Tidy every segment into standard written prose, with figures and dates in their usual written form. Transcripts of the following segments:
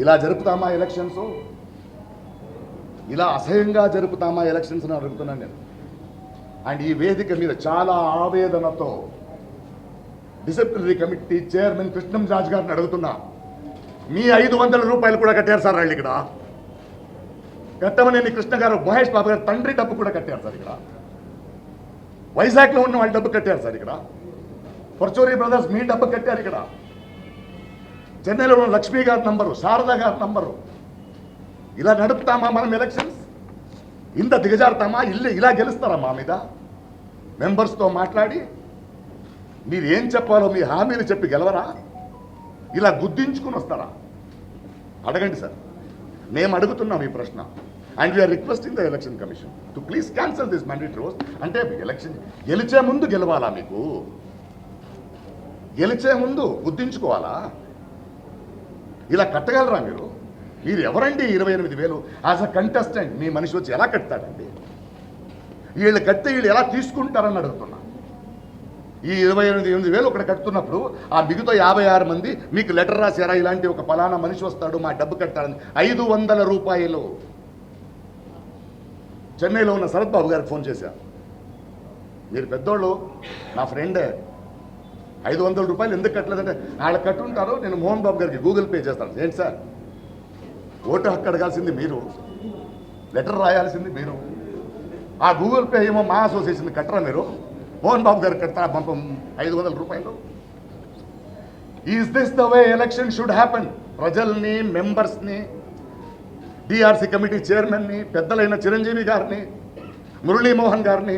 ఇలా జరుపుతామా ఎలక్షన్స్? ఇలా అసహ్యంగా జరుపుతామా ఎలక్షన్స్ అని అడుగుతున్నాను నేను. అండ్ ఈ వేదిక మీద చాలా ఆవేదనతో డిసిప్లినరీ కమిటీ చైర్మన్ కృష్ణంరాజు గారిని అడుగుతున్నా, మీ 500 రూపాయలు కూడా కట్టారు సార్ వాళ్ళు ఇక్కడ. కట్టమనేని కృష్ణ గారు, మహేష్ బాబు గారు తండ్రి డబ్బు కూడా కట్టారు సార్ ఇక్కడ. వైజాగ్లో ఉన్న వాళ్ళ డబ్బు కట్టారు సార్ ఇక్కడ. పర్చూరి బ్రదర్స్ మీ డబ్బు కట్టారు ఇక్కడ. చెన్నైలో ఉన్న లక్ష్మీ గారి నంబరు, శారదా గారి నంబరు. ఇలా నడుపుతామా మనం ఎలక్షన్స్? ఇంత దిగజారుతామా? ఇలా గెలుస్తారా మా మీద? మెంబర్స్తో మాట్లాడి మీరు ఏం చెప్పాలో మీ హామీలు చెప్పి గెలవరా? ఇలా గుద్దించుకుని వస్తారా? అడగండి సార్. మేము అడుగుతున్నాం ఈ ప్రశ్న. And we are requesting the election commission to please cancel this mandatory votes. అంటే ఎలక్షన్ గెలిచే ముందు గెలవాలా? మీకు గెలిచే ముందు గుద్దించుకోవాలా? ఇలా కట్టగలరా మీరు? మీరు ఎవరండి 28,000 యాజ్ అ కంటెస్టెంట్ మీ మనిషి వచ్చి ఎలా కట్టాడండి? వీళ్ళు కడితే వీళ్ళు ఎలా తీసుకుంటారని అడుగుతున్నా. ఈ 28,000 ఇక్కడ కడుతున్నప్పుడు ఆ మిగతా 56 మంది మీకు లెటర్ రాశారా? ఇలాంటి ఒక ఫలానా మనిషి వస్తాడు మా డబ్బు కట్టాలని. 500 రూపాయలు. చెన్నైలో ఉన్న శరత్ బాబు గారికి ఫోన్ చేశారు. మీరు పెద్దోళ్ళు, నా ఫ్రెండే, 500 రూపాయలు ఎందుకు కట్టలేదంటే వాళ్ళు కట్టుంటారు, నేను మోహన్ బాబు గారికి గూగుల్ పే చేస్తాను. ఏంటి సార్, ఓటు హక్కు అడగాల్సింది మీరు, లెటర్ రాయాల్సింది మీరు. ఆ గూగుల్ పే ఏమో మా అసోసియేషన్ కట్టరా మీరు? మోహన్ బాబు గారికి కడతారా పంపం 500 రూపాయలు? Is this the way election should happen? ప్రజల్ని, మెంబర్స్ని, డిఆర్సీ కమిటీ చైర్మన్ని, పెద్దలైన చిరంజీవి గారిని, మురళీమోహన్ గారిని,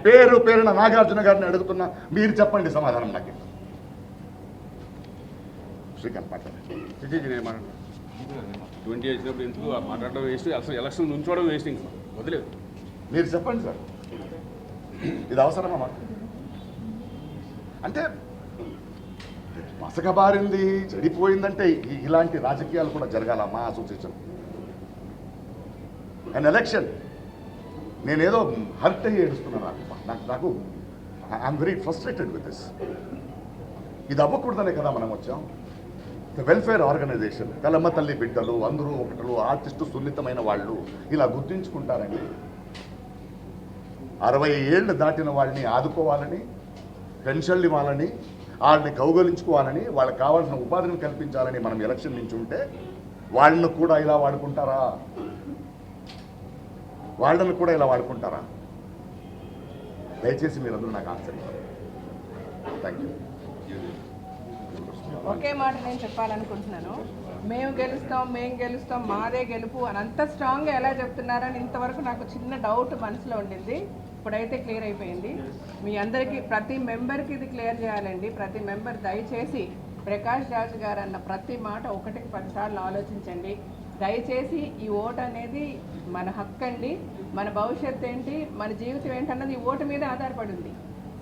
పేరు పేరున నాగార్జున గారిని అడుగుతున్నా. మీరు చెప్పండి సమాధానం నాకు. శ్రీకాంత్ మాట్లాడండి. 20 వచ్చినప్పుడు ఎందుకు మాట్లాడడం వేస్ట్, అసలు ఎలక్షన్ నుంచోవడం వేస్ట్. ఇంకా వదిలేదు. మీరు చెప్పండి సార్, ఇది అవసరమా మాకు? అంటే మసకబారింది, చెడిపోయిందంటే ఇలాంటి రాజకీయాలు కూడా జరగాల మా అసోసియేషన్? అండ్ ఎలక్షన్ నేనేదో హర్ట్ అయ్యి ఏడుస్తున్నాను. నాకు I'm very frustrated with this. ఇది అవ్వకూడదనే కదా మనం వచ్చాం. వెల్ఫేర్ ఆర్గనైజేషన్, కలమ్మ తల్లి బిడ్డలు, అందరూ ఒకటలు, ఆర్టిస్టు, సున్నితమైన వాళ్ళు ఇలా గుర్తించుకుంటారండి. 60 ఏళ్ళు దాటిన వాళ్ళని ఆదుకోవాలని, పెన్షన్లు ఇవ్వాలని, వాళ్ళని కౌగలించుకోవాలని, వాళ్ళకి కావాల్సిన ఉపాధిని కల్పించాలని మనం ఎలక్షన్ నుంచి ఉంటే వాళ్ళను కూడా ఇలా వాడుకుంటారా? వాళ్ళని కూడా ఇలా వాడుకుంటారా? దయచేసి మీరందరూ నాకు ఆన్సర్ ఇవ్వాలి. Thank you. ఒకే మాట నేను చెప్పాలనుకుంటున్నాను. మేము గెలుస్తాం, మాదే గెలుపు అని అంత స్ట్రాంగ్గా ఎలా చెప్తున్నారని ఇంతవరకు నాకు చిన్న డౌట్ మనసులో ఉండింది. ఇప్పుడైతే క్లియర్ అయిపోయింది. మీ అందరికీ, ప్రతి మెంబర్కి ఇది క్లియర్ చేయాలండి. ప్రతి మెంబర్ దయచేసి ప్రకాష్ రాజు గారు అన్న ప్రతి మాట 1కి 10 సార్లు ఆలోచించండి. దయచేసి ఈ ఓటు అనేది మన హక్కు అండి. మన భవిష్యత్తు ఏంటి, మన జీవితం ఏంటన్నది ఈ ఓటు మీద ఆధారపడి ఉంది.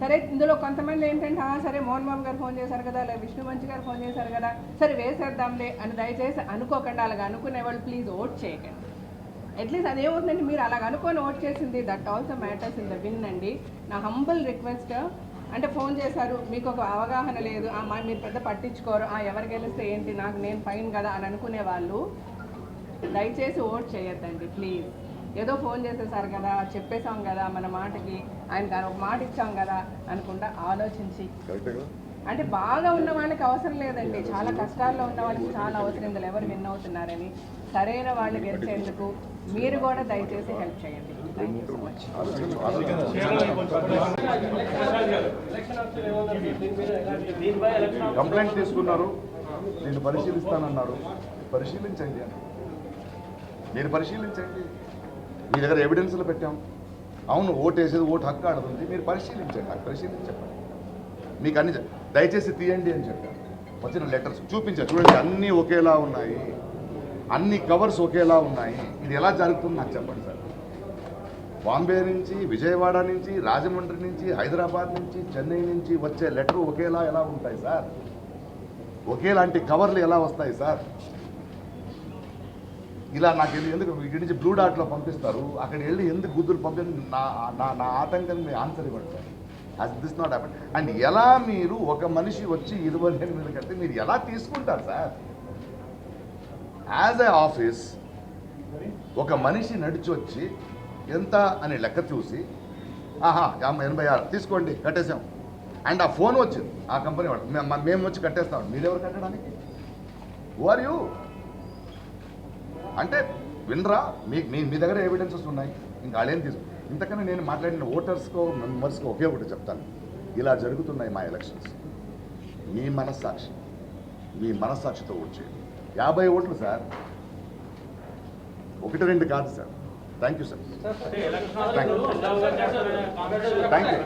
సరే, ఇందులో కొంతమంది ఏంటంటే సరే మోహన్ బాబు గారు ఫోన్ చేశారు కదా, లేదా విష్ణు మంచి గారు ఫోన్ చేశారు కదా, సరే వేసేద్దాంలే అని దయచేసి అనుకోకండి. అలాగ అనుకునే వాళ్ళు ప్లీజ్ ఓట్ చేయకండి. అట్లీస్ట్ అదేమవుతుందంటే మీరు అలాగ అనుకొని ఓట్ చేసింది, that also matters in the win అండి. నా హంబుల్ రిక్వెస్ట్. అంటే ఫోన్ చేశారు, మీకు ఒక అవగాహన లేదు, మీరు పెద్ద పట్టించుకోరు, ఎవరు గెలిస్తే ఏంటి, నేను ఫైన్ కదా అని అనుకునే వాళ్ళు దయచేసి ఓట్ చేయొద్దండి ప్లీజ్. ఏదో ఫోన్ చేసేసారు కదా, చెప్పేశాం కదా, మన మాటకి ఆయన ఒక మాట ఇచ్చాం కదా అనుకుంటా ఆలోచించి, అంటే బాగా ఉన్న వాళ్ళకి అవసరం లేదండి, చాలా కష్టాల్లో ఉన్న వాళ్ళకి చాలా అవసరం. ఇందులో ఎవరు విన్ అవుతున్నారని సరైన వాళ్ళు గెలిచేందుకు మీరు కూడా దయచేసి హెల్ప్ చేయండి. Thank you so much. Complaint తీసుకున్నారు, నేను పరిశీలిస్తానన్నారు. పరిశీలించండి, మీరు పరిశీలించండి. మీ దగ్గర ఎవిడెన్స్లు పెట్టాం. అవును, ఓటు వేసేది ఓటు హక్కు ఆడుతుంది, మీరు పరిశీలించండి, నాకు పరిశీలించి చెప్పండి. మీకు అన్ని దయచేసి తీయండి అని చెప్పాను. వచ్చిన లెటర్స్ చూపించారు, చూడండి, అన్నీ ఒకేలా ఉన్నాయి, అన్ని కవర్స్ ఒకేలా ఉన్నాయి. ఇది ఎలా జరుగుతుంది నాకు చెప్పండి సార్. బాంబే నుంచి, విజయవాడ నుంచి, రాజమండ్రి నుంచి, హైదరాబాద్ నుంచి, చెన్నై నుంచి వచ్చే లెటర్ ఒకేలా ఎలా ఉంటాయి సార్? ఒకేలాంటి కవర్లు ఎలా వస్తాయి సార్? ఇలా నాకు ఎందుకు ఇక్కడి నుంచి బ్లూ డాట్లో పంపిస్తారు, అక్కడ వెళ్ళి ఎందుకు గుద్దులు పంపించి నా ఆటంకం మీ ఆన్సర్ ఇవ్వండి sir. Has this not happen? And ఎలా మీరు ఒక మనిషి వచ్చి 28 కడితే మీరు ఎలా తీసుకుంటారు సార్? యాజ్ ఏ ఆఫీస్ ఒక మనిషి నడిచి వచ్చి ఎంత అని లెక్క చూసి 86 తీసుకోండి కట్టేసాం అండ్ ఆ ఫోన్ వచ్చింది ఆ కంపెనీ వాళ్ళు మేము వచ్చి కట్టేస్తాం, మీరెవరు కట్టడానికి? ఆర్ యూ అంటే వినరా? మీ దగ్గర ఎవిడెన్సెస్ ఉన్నాయి, ఇంకా వాళ్ళేం తీసు. ఇంతకన్నా నేను మాట్లాడిన ఓటర్స్కో మెంబర్స్కో ఒకే ఒకటి చెప్తాను, ఇలా జరుగుతున్నాయి మా ఎలక్షన్స్. మీ మనస్సాక్షితో ఓట్ చేయండి. 50 ఓట్లు సార్, 1-2 కాదు sir. Thank you sir. Thank you.